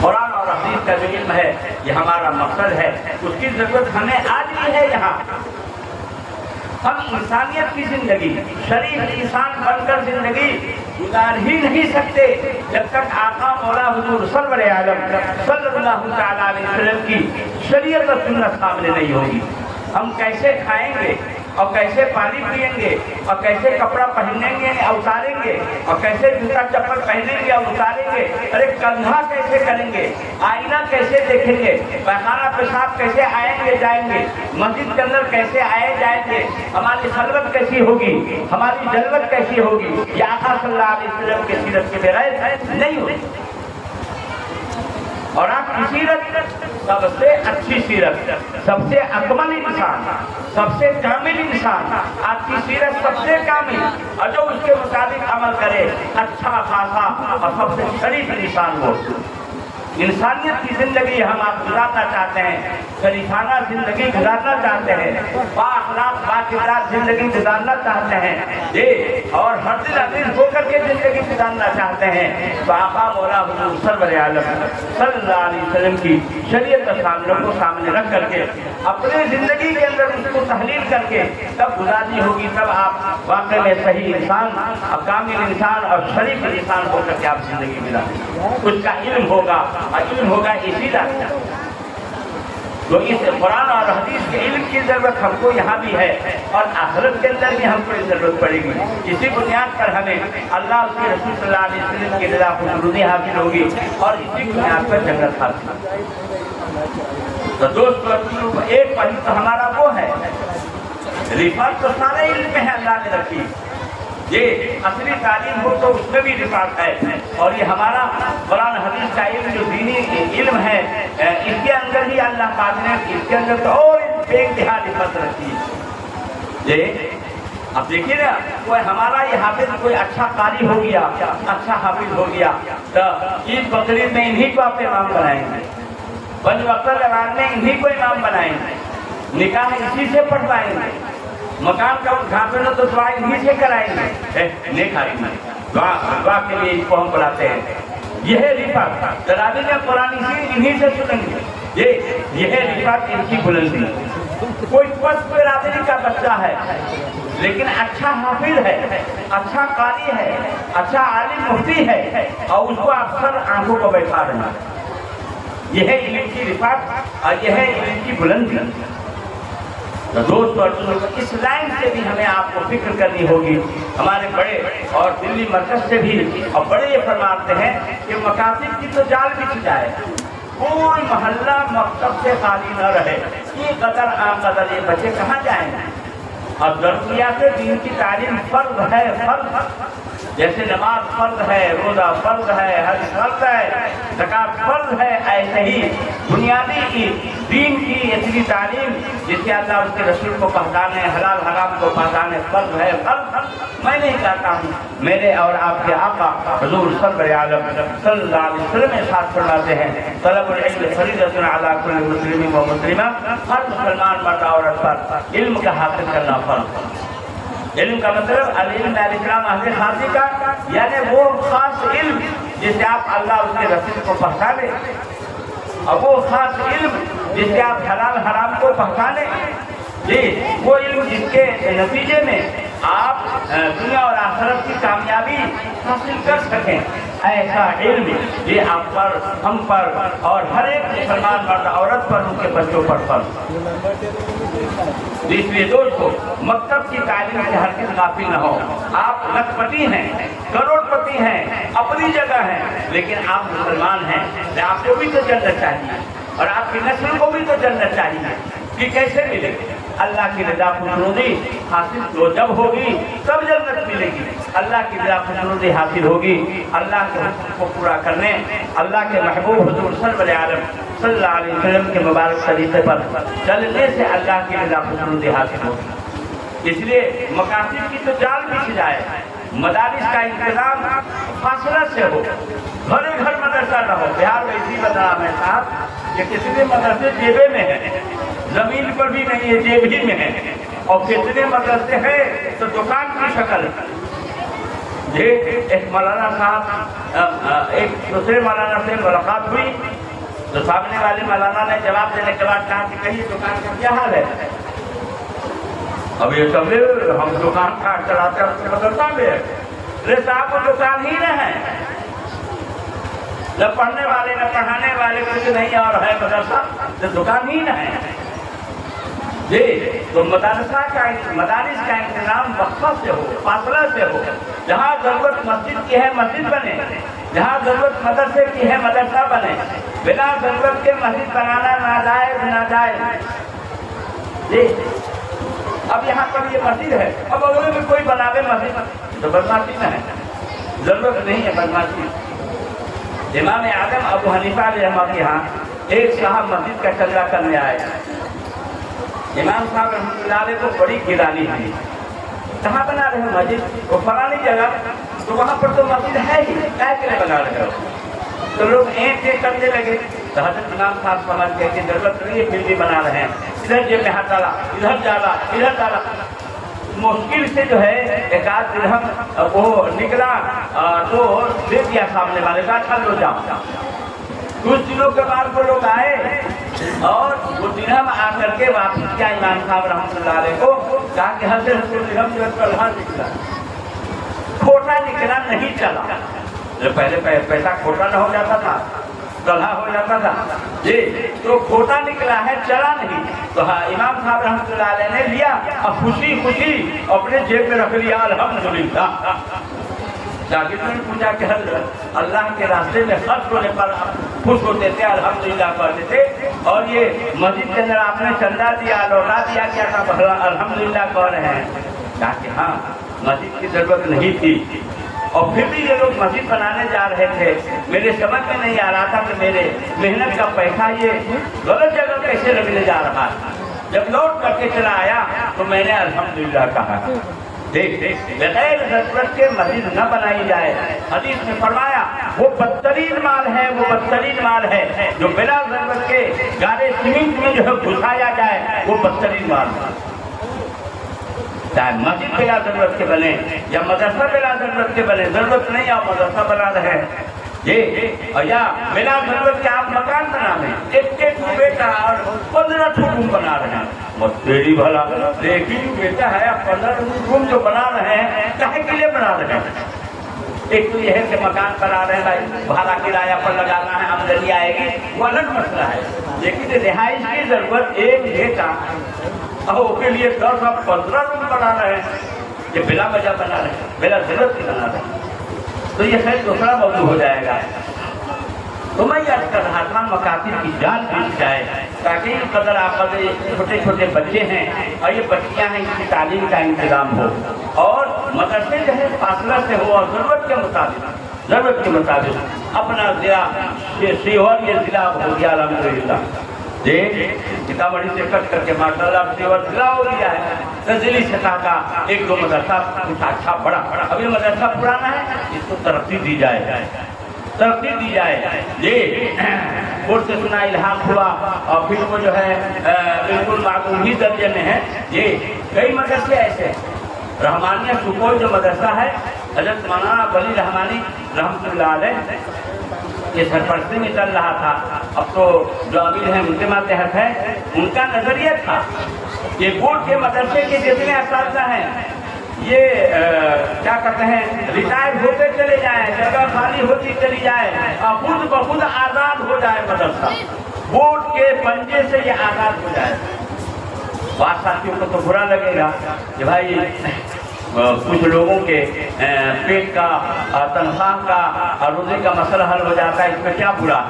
قرآن اور حدیث کا جو علم ہے یہ ہمارا مقصد ہے، اس کی ضرورت ہمیں آج بھی ہے۔ یہاں ہم انسانیت کی زندگی، شریف انسان بن کر زندگی گزار ہی نہیں سکتے جب تک آقا مولا حضور سرور عالم صلی اللہ تعالیٰ علیہ وسلم کی شریعت اور سنت سامنے نہیں ہوگی۔ ہم کیسے کھائیں گے اور کیسے پانی پئیں گے اور کیسے کپڑا پہنیں گے اور اتاریں گے اور کیسے جوتا چپل پہنیں گے اور اتاریں گے، ارے کندھا کیسے کریں گے، آئینہ کیسے دیکھیں گے، پخانہ پیشاب کیسے آئیں گے جائیں گے، مسجد کے اندر کیسے آئے جائیں گے، ہماری خلوت کیسی ہوگی، ہماری جلوت کیسی ہوگی، یہ آقا صلی اللہ علیہ وسلم کے سیرت کے بغیر نہیں ہوگی۔ اور آپ کی سیرت سب سے اچھی سیرت، سب سے اکمل انسان، سب سے کامل انسان، آپ کی سیرت سب سے کامل، اور جو اس کے مطابق عمل کرے اچھا خاصا اور سب سے شریف انسان ہو۔ انسانیت کی زندگی ہم آپ گزارنا چاہتے ہیں، شریفانہ زندگی گزارنا چاہتے ہیں، با اخلاق با کردار زندگی گزارنا چاہتے ہیں، اور ہر دل عزیز ہو کر کے زندگی گزارنا چاہتے ہیں، تو آقا مولا حضور سرور عالم صلی اللہ علیہ وسلم کی شریعت کو سامنے رکھ کر کے اپنے زندگی کے اندر اس کو تحلیل کر کے تب گزارنی ہوگی، تب آپ واقع میں صحیح انسان، کامل انسان اور شریف انسان ہو کر کے آپ زندگی گزاریں۔ اس کا علم ہوگا، علم ہوگا اسی راستے۔ تو اس قرآن اور حدیث کے علم کی ضرورت ہم کو یہاں بھی ہے، اور آخرت کے اندر بھی ہم کو ضرورت پڑے گی۔ اسی بنیاد پر ہمیں اللہ اس کے رسول صلی اللہ علیہ وسلم کی رضا خوشنودی حاصل ہوگی، اور اسی بنیاد پر جنت حاصل ہوگی۔ تو دوستو، ایک پہلو تو ہمارا وہ ہے، رفعت تو سارے علم میں ہے اللہ نے رکھی، یہ اصلی تعلیم ہو تو اس میں بھی رفعت ہے، اور یہ ہمارا قرآن حدیث کا علم جو دینی علم ہے، اس کے اندر ہی اللہ پاک نے اس کے اندر تو اور بے انتہا رفعت رکھی ہے۔ اب دیکھیے نا، کوئی ہمارا یہ حافظ کوئی اچھا قاری ہو گیا، اچھا حافظ ہو گیا، تو عید بقرعید میں انہی کو آپ امام بنائیں گے، بنی وقت رمضان میں انہی کو امام بنائیں گے، نکاح اسی سے پڑھوائیں گے، مکان کا اٹھاپن تو دعا انہی سے کرائیں گے، نیک آدمی دعا کے لیے ان کو ہم بلاتے ہیں۔ یہ ہے رفعت، تراویح میں قرآن انہی سے سنیں گے، یہ ہے رفعت، ان کی بلندی۔ کوئی پس برادری کا بچہ ہے لیکن اچھا حافظ ہے، اچھا قاری ہے، اچھا عالم مفتی ہے، اور اس کو اکثر آنکھوں کو بیٹھا رہے ہیں، یہ ہے علم کی رفعت اور یہ ہے علم کی بلندی۔ دوستو، اس لائن سے بھی ہمیں آپ کو فکر کرنی ہوگی۔ ہمارے بڑے اور دلی مرکز سے بھی اور بڑے یہ فرماتے ہیں کہ مکاتب کی تو جال بچھ جائے، کوئی محلہ مکتب سے خالی نہ رہے، یہ قدر آ قدر یہ بچے کہاں جائیں گے؟ اور ضروریات دین کی تعلیم فرض ہے، فرض جیسے نماز فرض ہے، روزہ فرض ہے، حج فرض ہے، زکات فرض ہے، ایسے ہی بنیادی کی دین کی اتنی تعلیم جس سے اللہ اس کے رسول کو پہچانے، حلال حرام کو پہچانے، فرض ہے، فرض۔ میں نہیں کہتا ہوں، میرے اور آپ کے آقا حضور سرور عالم صلی اللہ علیہ وسلم ارشاد فرماتے ہیں، طلب العلم فریضۃ علی کل مسلم و مسلمہ، ہر مسلمان مرد عورت پر علم کا حاصل کرنا فرض۔ علم کا مطلب علم الاسلام اہل خاصی کا، یعنی وہ خاص علم جس سے آپ اللہ اس کے رسول کو پہچانے، اور وہ خاص علم جس سے آپ حلال حرام کو پہچانے، وہ علم جس کے نتیجے میں آپ دنیا اور آخرت کی کامیابی حاصل کر سکیں، ایسا علم یہ آپ پر، ہم پر اور ہر ایک مسلمان مرد عورت پر، ان کے بچوں پر فرض۔ اس لیے دوستو، مکتب کی تعلیم سے ہر کس غافل نہ ہو۔ آپ لکھ پتی ہیں، کروڑ پتی ہیں، اپنی جگہ ہیں، لیکن آپ مسلمان ہیں، آپ کو بھی تو جنت چاہیے، اور آپ کی نسل کو بھی تو جنت چاہیے، کہ کیسے ملے گی؟ اللہ کی رضا خوشنودی حاصل تو جب ہوگی تب جنت ملے گی۔ اللہ کی رضا خوشنودی حاصل ہوگی اللہ کے حکم کو پورا کرنے، اللہ کے محبوب حضور سرور عالم صلی اللہ علیہ وسلم کے مبارک طریقے پر چلنے سے اللہ کی رضا خوشنودی حاصل ہوگی۔ اس لیے مکاتب کی تو جال بچھ جائے، مدارس کا انتظام فاصلہ سے ہو، گھر گھر مدرسہ نہ ہو۔ بہار میں اسی بتا میں صاحب کہ کتنے مدرسے جیبے میں ہیں، زمین پر بھی نہیں ہے، جیب ہی میں ہے، اور کتنے مدرسے ہیں تو دکان کی شکل، ایک مولانا صاحب ایک دوسرے مولانا سے ملاقات ہوئی تو سامنے والے مولانا نے جواب دینے کے بعد کہا کہ کہیے دکان کا کیا حال ہے؟ اب یہ سب ہم دکان کا چلاتے ہیں مدرسہ میں ارے صاحب کو دکان ہی نہ ہے، نہ پڑھنے والے نہ پڑھانے والے کچھ نہیں اور ہے مدرسہ تو دکان ہی نہ ہے جی۔ تو مدارس کا انتظام وقفہ سے ہو، فاصلہ سے ہو، جہاں ضرورت مسجد کی ہے مسجد بنے، جہاں ضرورت مدرسے کی ہے مدرسہ بنے، بنا ضرورت کے مسجد بنانا ناجائز جی۔ اب یہاں پر یہ مسجد ہے، اب اگر میں کوئی بناوے مسجد تو بدماشی نہ ہے، ضرورت نہیں ہے بدماشی۔ امام اعظم ابو حنیفہ علیہ رحمۃ کے یہاں ایک صاحب مسجد کا چندہ کرنے آئے، امام صاحب رحمۃ اللہ علیہ کو بڑی گرانی تھی، کہاں بنا رہے ہیں مسجد؟ وہ فلانی جگہ، تو وہاں پر تو مسجد ہے ہی، کیا کے لیے بنا رہے ہو؟ تو لوگ ایک کرنے لگے تو حضرت امام صاحب سمجھ گئے کہ ضرورت نہیں ہے پھر بھی بنا رہے ہیں، ادھر جیب میں ہاتھ ڈالا، ادھر ڈالا، ادھر ڈالا، مشکل سے جو ہے ایک آدھ درہم وہ نکلا تو دے دیا سامنے والے کا، اچھا لو جاؤ۔ کچھ دنوں کے بعد وہ لوگ آئے اور وہ درہم آ کر کے واپس کیا امام صاحب رحمۃ اللہ علیہ کو کہا کہ حضرت درہم جو ہے نکلا، کھوٹا نکلا نہیں چلا، پہلے پیسہ کھوٹا نہ ہو جاتا تھا گلہا ہو جاتا تھا جی، تو کھوٹا نکلا ہے چلا نہیں، تو امام صاحب رحمۃ اللہ علیہ نے لیا اور خوشی اپنے جیب میں رکھ لیا، الحمدللہ۔ شاگردوں نے پوچھا کہ حضرت اللہ کے راستے میں خرچ ہونے پر خوش ہوتے تھے، الحمدللہ کہتے تھے، اور یہ مسجد کے اندر آپ نے چندہ دیا لوٹا دیا کیا تھا الحمدللہ کہہ رہے ہیں؟ کہا کہ ہاں مسجد کی ضرورت نہیں تھی اور پھر بھی یہ لوگ مسجد بنانے جا رہے تھے، میرے سمجھ میں نہیں آ رہا تھا کہ میرے محنت کا پیسہ یہ غلط جگہ کیسے لگنے جا رہا ہے۔ جب لوٹ کر کے چلا آیا تو میں نے الحمدللہ کہا۔ دیکھ بغیر ضرورت کے مسجد نہ بنائی جائے، حدیث میں فرمایا وہ بدترین مال ہے، وہ بدترین مال ہے جو بلا ضرورت کے گارے سیمنٹ میں جو ہے گھسایا جائے، وہ بدترین مال ہے۔ چاہے مسجد بلا ضرورت کے بنے یا مدرسہ بلا ضرورت کے بنے، ضرورت نہیں آپ مدرسہ بنا رہے ہیں جی، اور یا بلا ضرورت کے آپ مکان بنا رہے ہیں، ایک بیٹا اور 15 روم بنا رہے ہیں، تیری بھلا ایک ہی بیٹا ہے، 15 روم جو بنا رہے ہیں کہے کے لیے بنا رہے ہیں؟ ایک تو یہ ہے کہ مکان بنا رہے ہیں بھائی بھاڑا کرایہ پر لگانا ہے، آمدنی آئے گی، وہ الگ مسئلہ ہے، لیکن رہائش کی ضرورت ایک بیٹا اور کے لیے 10 اور 15 روم بنا رہے ہیں، یہ بلا وجہ بنا رہے ہیں، بلا ضرورت کی بنا رہے ہیں، تو یہ خیر دوسرا موضوع ہو جائے گا۔ تو میں یاد کر رہا تھا مکاتب کی جان بیچ جائے تاکہ یہ قدر آقد چھوٹے چھوٹے بچے ہیں اور یہ بچیاں ہیں، ان کی تعلیم کا انتظام ہو اور مدرسے جو ہے فاصلہ سے ہو اور ضرورت کے مطابق اپنا ضلع سیور یہ ضلع ہو گیا الحمدللہ جی، سیتامڑھی سے کٹ کر کے ماشاء اللہ سیور ضلع ہو گیا ہے، تنزیلی سطح کا ایک دو مدرسہ کچھ اچھا بڑا، اب یہ مدرسہ پرانا ہے اس کو ترقی دی جائے جی۔ بورڈ سے سنا الحاق ہوا اور پھر وہ جو ہے بالکل معقول ہی درجے میں ہے جی۔ کئی مدرسے ایسے ہیں، رحمانیہ سپول جو مدرسہ ہے حضرت مولانا ولی رحمانی رحمۃ اللہ علیہ یہ سرپرستی میں چل رہا تھا، اب تو جو امیر ہیں ان کے ماتحت ہے، ان کا نظریہ تھا کہ بورڈ کے مدرسے کے جتنے اساتذہ ہیں یہ کیا کہتے ہیں ریٹائر ہوتے چلے جائیں، جگہ خالی ہوتی چلی جائے اور خود بخود آزاد ہو جائے مدرسہ، بورڈ کے پنجے سے یہ آزاد ہو جائے۔ بات ساتھیوں کو تو برا لگے گا کہ بھائی کچھ لوگوں کے پیٹ کا تنخواہ کا اور روزے کا مسئلہ حل ہو جاتا ہے، اس میں کیا برا،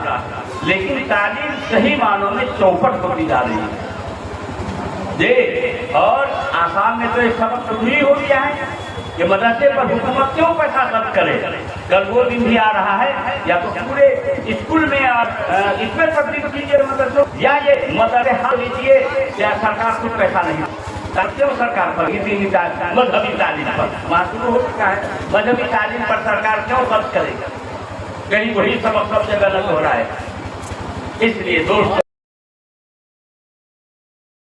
لیکن تعلیم صحیح معنوں میں چوپٹ ہوتی جا رہی ہے جی۔ اور آسام میں تو ایک سبق تو بھی ہو گیا ہے کہ مدرسے پر حکومت کیوں پیسہ خرچ کرے، کل وہ دن بھی آ رہا ہے یا تو پورے اسکول میں اور اس میں تبدیل کیجیے مدرسوں، یا یہ مدرسے ہر لیجیے یا سرکار کچھ پیسہ نہیں کیوں سرکار پر مذہبی تعلیم پر معصوم ہو چکا ہے، مذہبی تعلیم پر سرکار کیوں خرچ کرے، کہیں وہی سبق سب جگہ نہ ہو رہا ہے۔ اس لیے دوستو